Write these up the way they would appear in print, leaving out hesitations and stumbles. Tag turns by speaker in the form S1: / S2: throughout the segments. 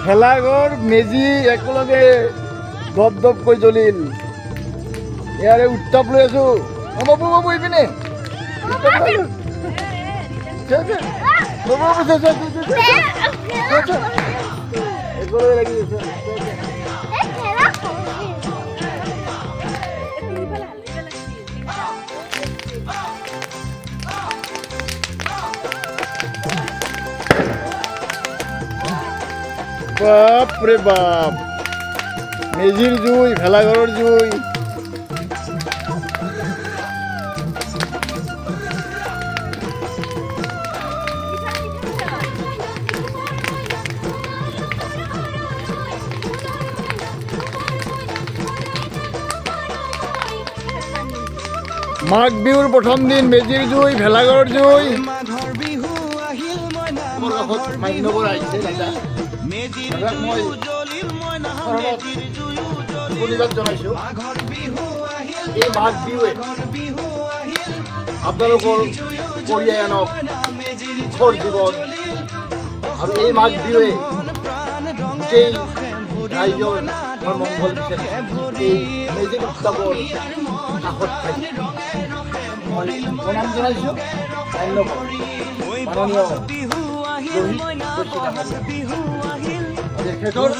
S1: ভেলাঘৰ মেজি একেলগে দপ দপকৈ জ্বলিল। ইয়াৰে উত্তাপ লৈ আছো। বাবু বাবু এইপিনে বাপৰে বাপ, মেজিৰ জুই, ভেলাঘৰৰ জুই। মাঘ বিহুৰ প্ৰথম দিন, মেজিৰ জুই, ভেলাঘৰৰ জুই। এই মাঘ বিহুৱে আপোনালোকৰ কঢ়িয়াই আনক সুখৰ জীৱন, আৰু এই মাঘ বিহুৱে গোটেই ৰাইজৰ মংগল বিচাৰে। এই মেজিক উৎসৱৰ কাষত থাকি মই প্ৰণাম জনাইছোঁ। ধন্যবাদ মাননীয় তেখেতৰ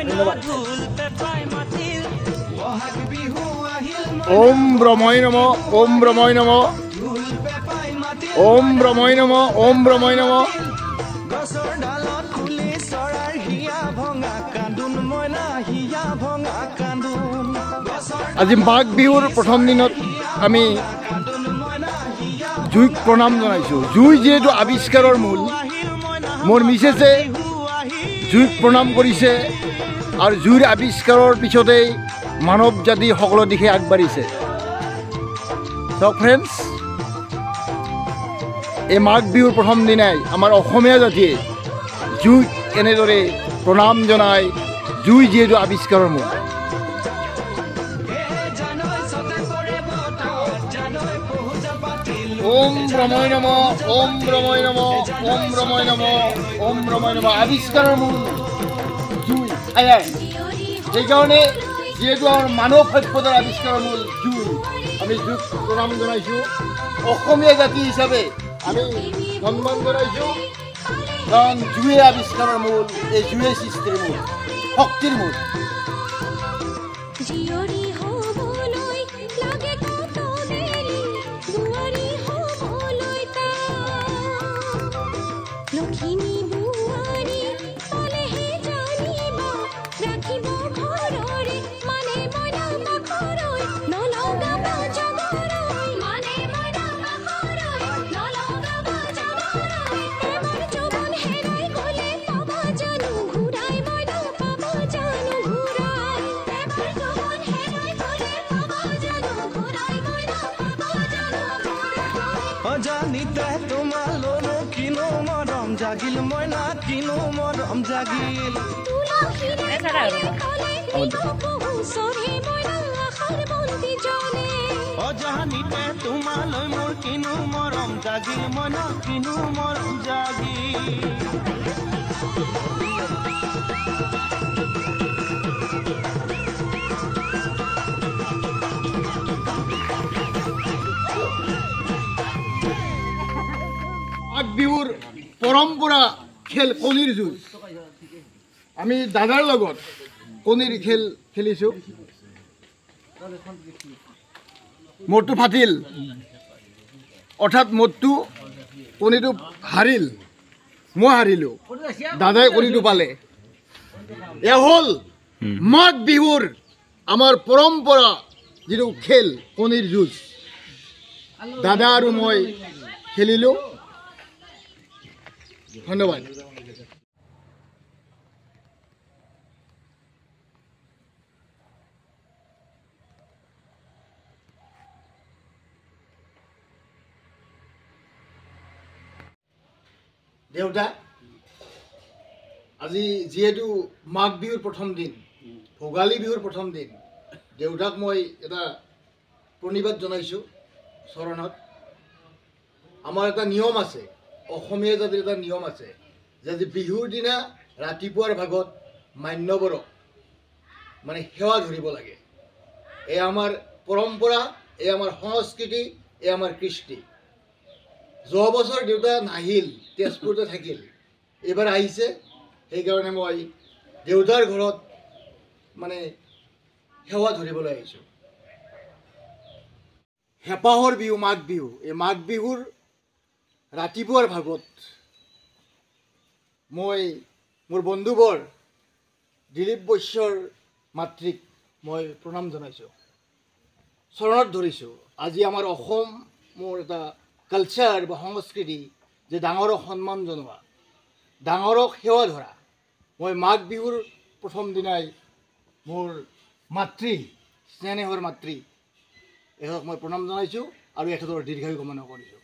S1: ধন্যবাদ। ওম ব্ৰহ্মই নম, ওম ব্ৰহ্মই নম, ওম ব্ৰহ্মই নম, ওম ব্ৰহ্মই নম। আজি মাঘ বিহুৰ প্ৰথম দিনত আমি জুইক প্ৰণাম জনাইছোঁ। জুই যিহেতু আৱিষ্কাৰৰ মূল, মোৰ মিছেছে জুইক প্ৰণাম কৰিছে, আৰু জুইৰ আৱিষ্কাৰৰ পিছতেই মানৱ জাতি সকলো দিশে আগবাঢ়িছে। চাওক ফ্ৰেণ্ডছ, এই মাঘ বিহুৰ প্ৰথম দিনাই আমাৰ অসমীয়া জাতিয়ে জুইক এনেদৰে প্ৰণাম জনায়, জুই যিহেতু আৱিষ্কাৰৰ মূল। ওম ব্ৰহ্মই নম, ওম ব্ৰহ্মই নম, ওম ব্ৰহ্মই নম, ওম ব্ৰহ্মই নম। আৱিষ্কাৰৰ মূল জুই, সেইকাৰণে যিহেতু আমাৰ মানৱ সভ্যতাৰ আৱিষ্কাৰৰ মূল জুই, আমি জুইক প্ৰণাম জনাইছোঁ। অসমীয়া জাতি হিচাপে আমি সন্মান জনাইছোঁ, কাৰণ জুয়ে আৱিষ্কাৰৰ মূল, এই জুয়ে সৃষ্টিৰ মূল, শক্তিৰ মূল।
S2: জানিতে তোমালোনো কিনো মৰম জাগিল, মইনা কিনো মৰম জাগিল। অজানিতে তোমালৈ মোৰ কিনো মৰম জাগিল, মইনা কিনো মৰম জাগিল।
S1: মাঘ বিহুৰ পৰম্পৰা খেল কণীৰ যুঁজ। আমি দাদাৰ লগত কণীৰ খেল খেলিছোঁ। মৰটো ফাটিল, অৰ্থাৎ মৰটো কণীটো হাৰিল, মই হাৰিলোঁ, দাদাই কণীটো পালে। এয়া হ'ল মাঘ বিহুৰ আমাৰ পৰম্পৰা যিটো খেল কণীৰ যুঁজ। দাদা আৰু মই খেলিলোঁ। ধন্যবাদ। দেউতা, আজি যিহেতু মাঘ বিহুৰ প্ৰথম দিন, ভোগালী বিহুৰ প্ৰথম দিন, দেউতাক মই এটা প্ৰণিবাদ জনাইছোঁ চৰণত। আমাৰ এটা নিয়ম আছে, অসমীয়া জাতিৰ এটা নিয়ম আছে যে বিহুৰ দিনা ৰাতিপুৱাৰ ভাগত মান্যবৰক মানে সেৱা ধৰিব লাগে। এই আমাৰ পৰম্পৰা, এই আমাৰ সংস্কৃতি, এই আমাৰ কৃষ্টি। যোৱা বছৰ দেউতা নাহিল, তেজপুৰতে থাকিল, এইবাৰ আহিছে। সেইকাৰণে মই দেউতাৰ ঘৰত মানে সেৱা ধৰিবলৈ আহিছোঁ। হেঁপাহৰ বিহু মাঘ বিহু। এই মাঘ বিহুৰ ৰাতিপুৱাৰ ভাগত মই মোৰ বন্ধুবৰ দিলীপ বৈশ্যৰ মাতৃক মই প্ৰণাম জনাইছোঁ, চৰণত ধৰিছোঁ। আজি আমাৰ অসম মোৰ এটা কালচাৰ বা সংস্কৃতি যে ডাঙৰক সন্মান জনোৱা, ডাঙৰক সেৱা ধৰা। মই মাঘ বিহুৰ প্ৰথম দিনাই মোৰ মাতৃ, স্নেহৰ মাতৃ, এওঁক মই প্ৰণাম জনাইছোঁ আৰু এখেতৰ দীৰ্ঘায়ু কামনা কৰিছোঁ।